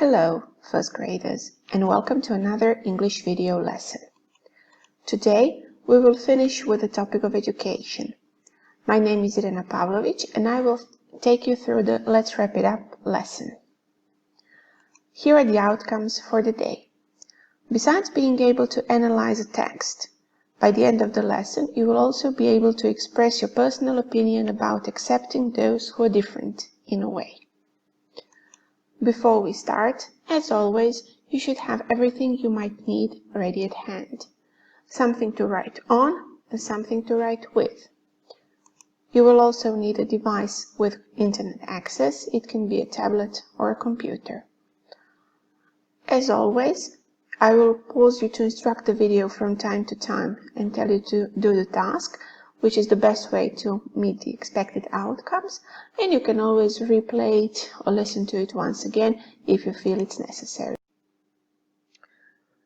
Hello, first graders, and welcome to another English video lesson. Today, we will finish with the topic of education. My name is Irena Pavlović, and I will take you through the Let's Wrap It Up lesson. Here are the outcomes for the day. Besides being able to analyze a text, by the end of the lesson, you will also be able to express your personal opinion about accepting those who are different in a way. Before we start, as always, you should have everything you might need ready at hand. Something to write on and something to write with. You will also need a device with internet access. It can be a tablet or a computer. As always, I will pause you to instruct the video from time to time and tell you to do the task, which is the best way to meet the expected outcomes, and you can always replay it or listen to it once again if you feel it's necessary.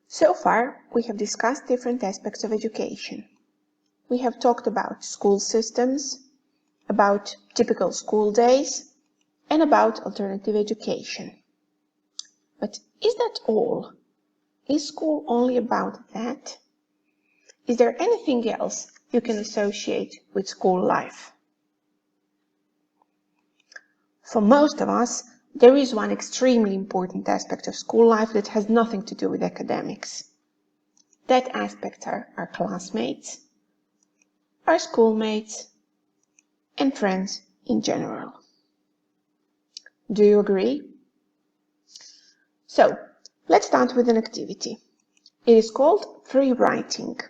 So far, we have discussed different aspects of education. We have talked about school systems, about typical school days, and about alternative education. But is that all? Is school only about that? Is there anything else you can associate with school life? For most of us, there is one extremely important aspect of school life that has nothing to do with academics. That aspect are our classmates, our schoolmates, and friends in general. Do you agree? So, let's start with an activity. It is called free writing.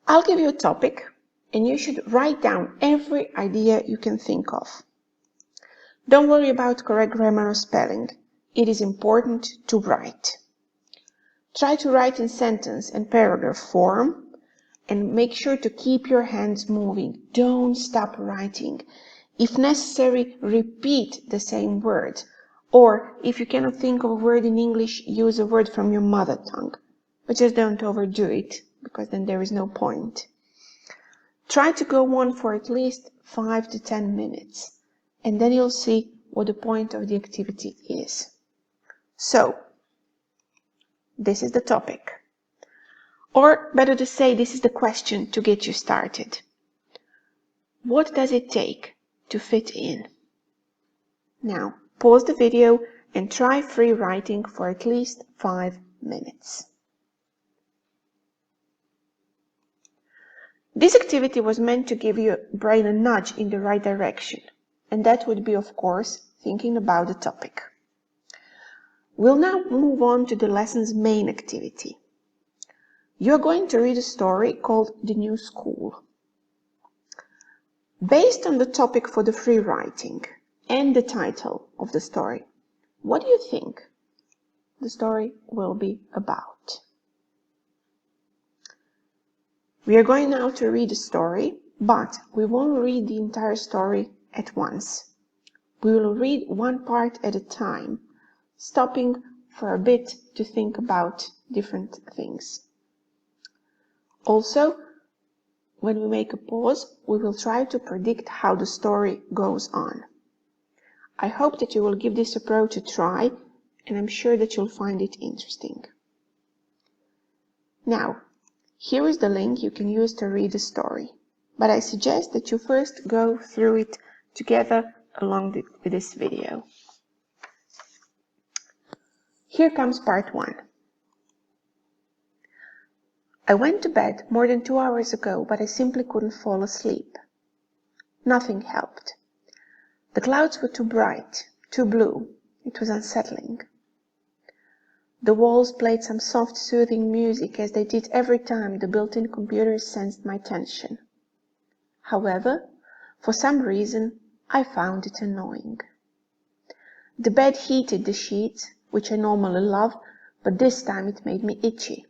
I'll give you a topic, and you should write down every idea you can think of. Don't worry about correct grammar or spelling. It is important to write. Try to write in sentence and paragraph form, and make sure to keep your hands moving. Don't stop writing. If necessary, repeat the same word. Or, if you cannot think of a word in English, use a word from your mother tongue. But just don't overdo it, because then there is no point. Try to go on for at least 5 to 10 minutes, and then you'll see what the point of the activity is. So, this is the topic. Or, better to say, this is the question to get you started. What does it take to fit in? Now, pause the video and try free writing for at least 5 minutes. This activity was meant to give your brain a nudge in the right direction, and that would be, of course, thinking about the topic. We'll now move on to the lesson's main activity. You're going to read a story called The New School. Based on the topic for the free writing and the title of the story, what do you think the story will be about? We are going now to read the story, but we won't read the entire story at once. We will read one part at a time, stopping for a bit to think about different things. Also, when we make a pause, we will try to predict how the story goes on. I hope that you will give this approach a try, and I'm sure that you'll find it interesting. Now, here is the link you can use to read the story, but I suggest that you first go through it together along with this video. Here comes part 1. I went to bed more than 2 hours ago, but I simply couldn't fall asleep. Nothing helped. The clouds were too bright, too blue. It was unsettling. The walls played some soft, soothing music, as they did every time the built-in computers sensed my tension. However, for some reason, I found it annoying. The bed heated the sheets, which I normally love, but this time it made me itchy.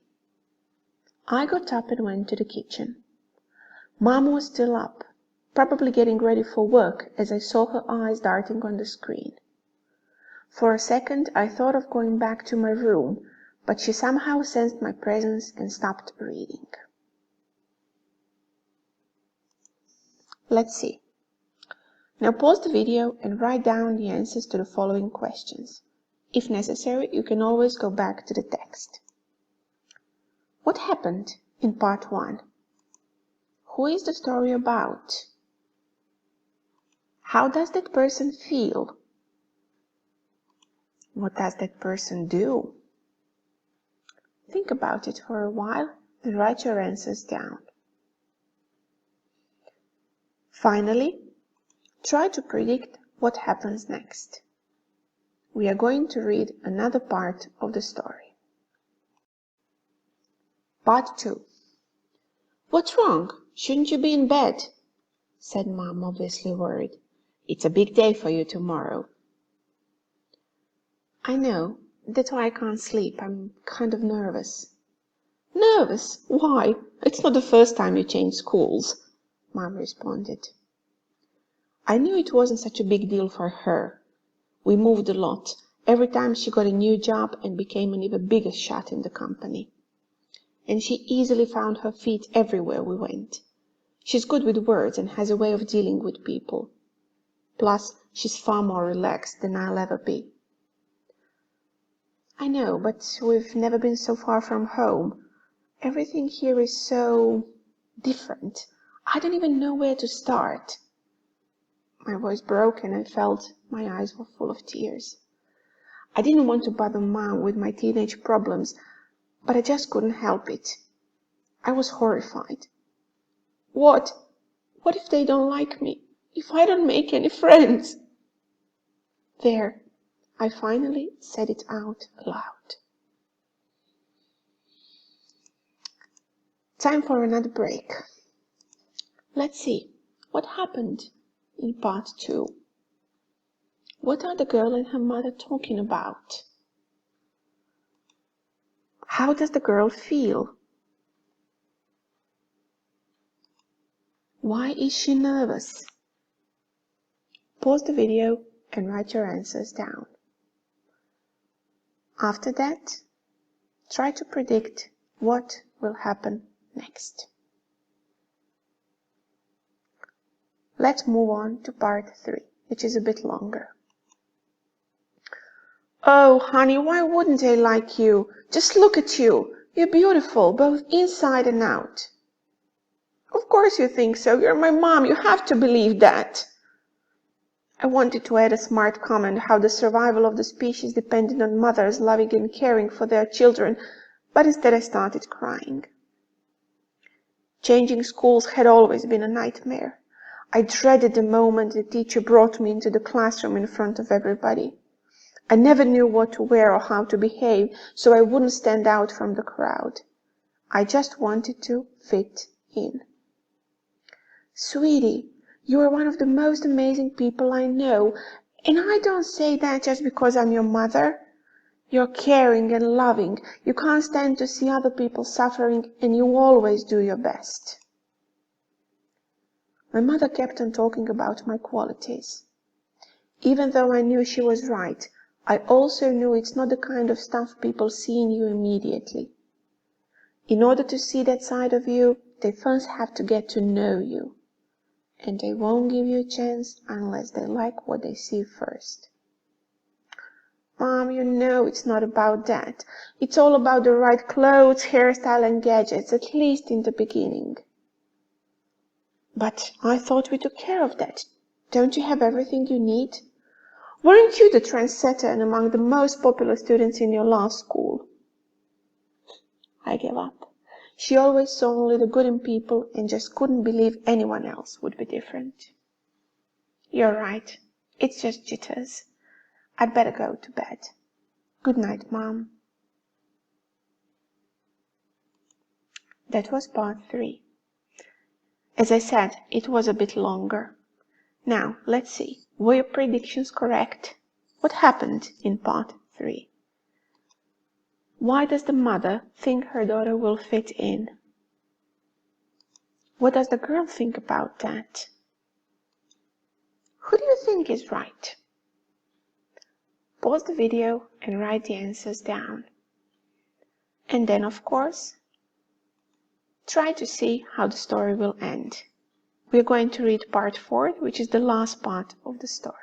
I got up and went to the kitchen. Mom was still up, probably getting ready for work, as I saw her eyes darting on the screen. For a second, I thought of going back to my room, but she somehow sensed my presence and stopped reading. Let's see. Now pause the video and write down the answers to the following questions. If necessary, you can always go back to the text. What happened in part 1? Who is the story about? How does that person feel? What does that person do? Think about it for a while and write your answers down. Finally, try to predict what happens next. We are going to read another part of the story. Part 2. What's wrong? Shouldn't you be in bed? Said Mom, obviously worried. It's a big day for you tomorrow. I know. That's why I can't sleep. I'm kind of nervous. Nervous? Why? It's not the first time you changed schools, Mom responded. I knew it wasn't such a big deal for her. We moved a lot, every time she got a new job and became an even bigger shot in the company. And she easily found her feet everywhere we went. She's good with words and has a way of dealing with people. Plus, she's far more relaxed than I'll ever be. I know, but we've never been so far from home. Everything here is so different. I don't even know where to start. My voice broke and I felt my eyes were full of tears. I didn't want to bother Mom with my teenage problems, but I just couldn't help it. I was horrified. What if they don't like me? If I don't make any friends? There, I finally said it out loud. Time for another break. Let's see, what happened in part 2? What are the girl and her mother talking about? How does the girl feel? Why is she nervous? Pause the video and write your answers down. After that, try to predict what will happen next. Let's move on to part 3, which is a bit longer. Oh, honey, why wouldn't they like you? Just look at you. You're beautiful, both inside and out. Of course you think so. You're my mom. You have to believe that. I wanted to add a smart comment how the survival of the species depended on mothers loving and caring for their children, but instead I started crying. Changing schools had always been a nightmare. I dreaded the moment the teacher brought me into the classroom in front of everybody. I never knew what to wear or how to behave, so I wouldn't stand out from the crowd. I just wanted to fit in. Sweetie, you are one of the most amazing people I know, and I don't say that just because I'm your mother. You're caring and loving. You can't stand to see other people suffering, and you always do your best. My mother kept on talking about my qualities. Even though I knew she was right, I also knew it's not the kind of stuff people see in you immediately. In order to see that side of you, they first have to get to know you. And they won't give you a chance unless they like what they see first. Mom, you know it's not about that. It's all about the right clothes, hairstyle, and gadgets, at least in the beginning. But I thought we took care of that. Don't you have everything you need? Weren't you the trendsetter and among the most popular students in your last school? I gave up. She always saw only the good in people and just couldn't believe anyone else would be different. You're right. It's just jitters. I'd better go to bed. Good night, Mom. That was part 3. As I said, it was a bit longer. Now, let's see. Were your predictions correct? What happened in part 3? Why does the mother think her daughter will fit in? What does the girl think about that? Who do you think is right? Pause the video and write the answers down. And then, of course, try to see how the story will end. We're going to read part 4, which is the last part of the story.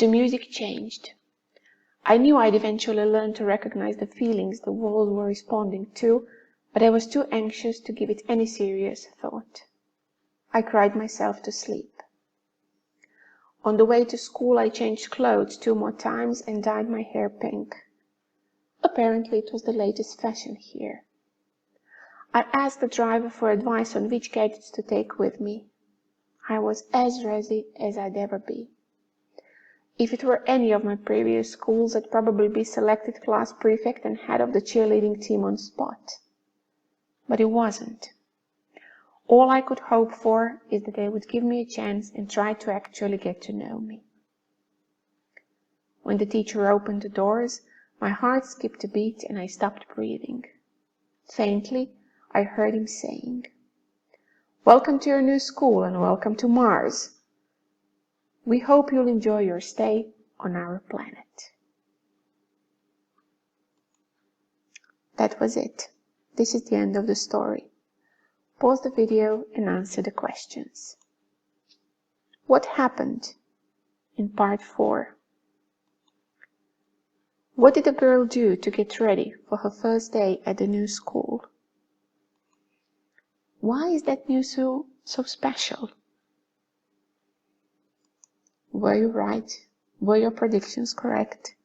The music changed. I knew I'd eventually learn to recognize the feelings the walls were responding to, but I was too anxious to give it any serious thought. I cried myself to sleep. On the way to school, I changed clothes 2 more times and dyed my hair pink. Apparently, it was the latest fashion here. I asked the driver for advice on which gadgets to take with me. I was as ready as I'd ever be. If it were any of my previous schools, I'd probably be selected class prefect and head of the cheerleading team on spot. But it wasn't. All I could hope for is that they would give me a chance and try to actually get to know me. When the teacher opened the doors, my heart skipped a beat and I stopped breathing. Faintly, I heard him saying, "Welcome to your new school and welcome to Mars. We hope you'll enjoy your stay on our planet." That was it. This is the end of the story. Pause the video and answer the questions. What happened in part 4? What did the girl do to get ready for her first day at the new school? Why is that new school so special? Were you right? Were your predictions correct?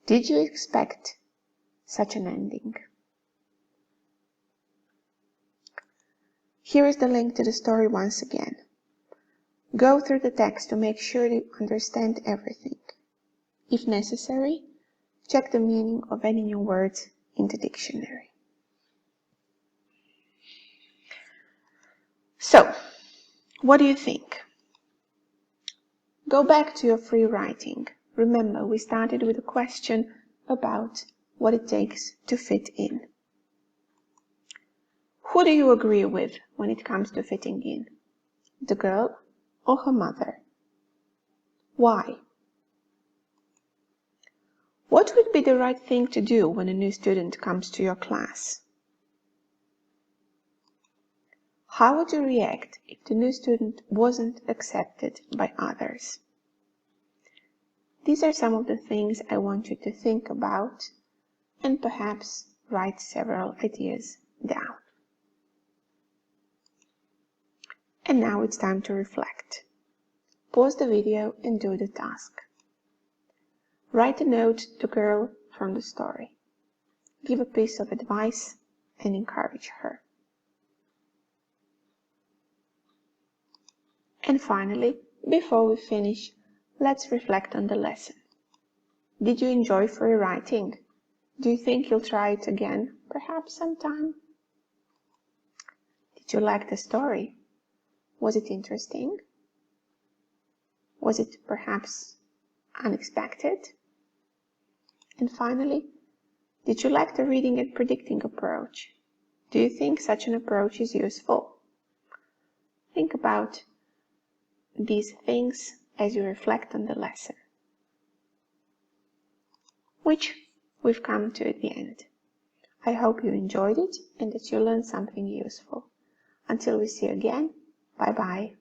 Did you expect such an ending? Here is the link to the story once again. Go through the text to make sure you understand everything. If necessary, check the meaning of any new words in the dictionary. So, what do you think? Go back to your free writing. Remember, we started with a question about what it takes to fit in. Who do you agree with when it comes to fitting in? The girl or her mother? Why? What would be the right thing to do when a new student comes to your class? How would you react if the new student wasn't accepted by others? These are some of the things I want you to think about and perhaps write several ideas down. And now it's time to reflect. Pause the video and do the task. Write a note to the girl from the story. Give a piece of advice and encourage her. And finally, before we finish, let's reflect on the lesson. Did you enjoy free writing? Do you think you'll try it again, perhaps sometime? Did you like the story? Was it interesting? Was it perhaps unexpected? And finally, did you like the reading and predicting approach? Do you think such an approach is useful? Think about these things as you reflect on the lesson, which we've come to at the end. I hope you enjoyed it and that you learned something useful. Until we see you again, bye-bye.